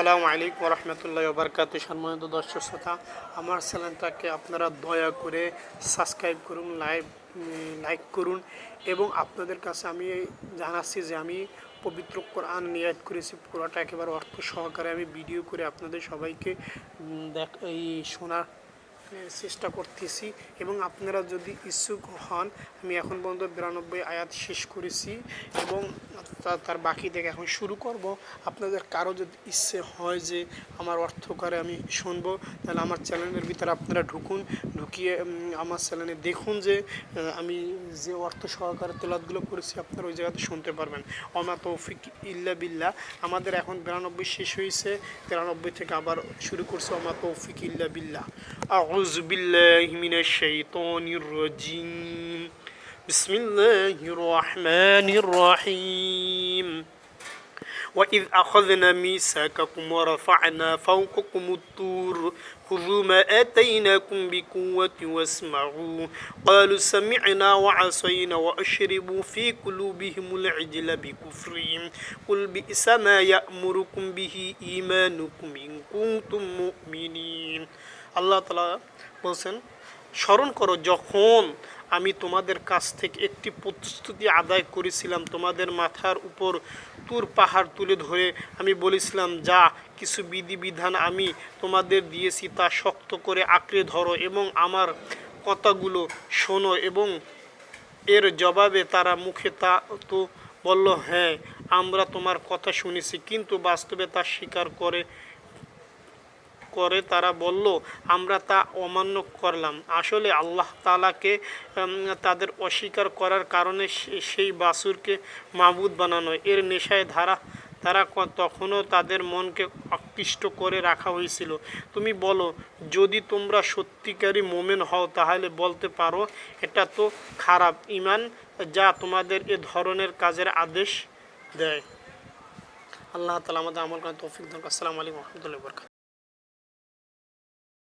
আসসালামু আলাইকুম রহমতুল্লাহ বারকাত। সম্মানিত দর্শক শ্রোতা, আমার চ্যানেলটাকে আপনারা দয়া করে সাবস্ক্রাইব করুন, লাইক করুন এবং আপনাদের কাছে আমি জানাচ্ছি যে আমি পবিত্র কোরআন নিয়াত করেছি, পুরোটা একেবারে অর্থ সহকারে আমি ভিডিও করে আপনাদের সবাইকে শোনার চেষ্টা করতেছি। এবং আপনারা যদি ইচ্ছুক হন, আমি এখন পর্যন্ত 92 আয়াত শেষ করেছি এবং তার বাকি থেকে এখন শুরু করব। আপনাদের কারো যদি ইচ্ছে হয় যে আমার অর্থ করে আমি শুনবো, তাহলে আমার চ্যানেলের ভিতরে আপনারা ঢুকিয়ে আমার চ্যানেলে দেখুন যে আমি যে অর্থ সহকারে তেলাওয়াতগুলো করেছি আপনারা ওই জায়গাতে শুনতে পারবেন। ওমা তৌফিক ইল্লা বিল্লাহ। আমাদের এখন 92 শেষ হয়েছে, 93 থেকে আবার শুরু করছে ওমা তৌফিক ইল্লা বিল্লাহ। আউযু বিল্লাহি মিনাশ শাইতানির রাজিম। বিসমিল্লাহির রহমানির রহিম। وإذ أخذنا ميثاقكم ورفعنا فوقكم الطور خذوا ما آتيناكم بقوة واسمعوا قالوا سمعنا وعصينا وأشربوا في قلوبهم العجل بكفرهم قل بئس ما يأمركم به إيمانكم إن كنتم مؤمنين। আল্লাহ তাআলা বলছেন, স্মরণ করো যখন আমি তোমাদের কাছ থেকে একটি প্রতিশ্রুতি আদায় করেছিলাম, তোমাদের মাথার উপর তুর পাহাড় তুলে ধরে আমি বলেছিলাম, যা কিছু বিধিবিধান আমি তোমাদের দিয়েছি তা শক্ত করে আঁকড়ে ধরো এবং আমার কথাগুলো শোনো। এবং এর জবাবে তারা মুখে তা তো বলল, হ্যাঁ আমরা তোমার কথা শুনেছি, কিন্তু বাস্তবে তা স্বীকার করে তারা বলল, আমরা তা অমান্য করলাম। আসলে আল্লাহ তাআলাকে তাদের অস্বীকার করার কারণে সেই বাছুরকে মাবুদ বানানো, এর নেশায় তারা তখনও তাদের মনকে আকৃষ্ট করে রাখা হয়েছিল। তুমি বলো, যদি তোমরা সত্যিকারী মোমেন হও তাহলে বলতে পারো, এটা তো খারাপ ঈমান যা তোমাদের এ ধরনের কাজের আদেশ দেয়। আল্লাহ তাআলা আমাদের আমল করার তৌফিক দান। আসসালামু আলাইকুম ওয়া রাহমাতুল্লাহি ওয়া বারাকাতুহু।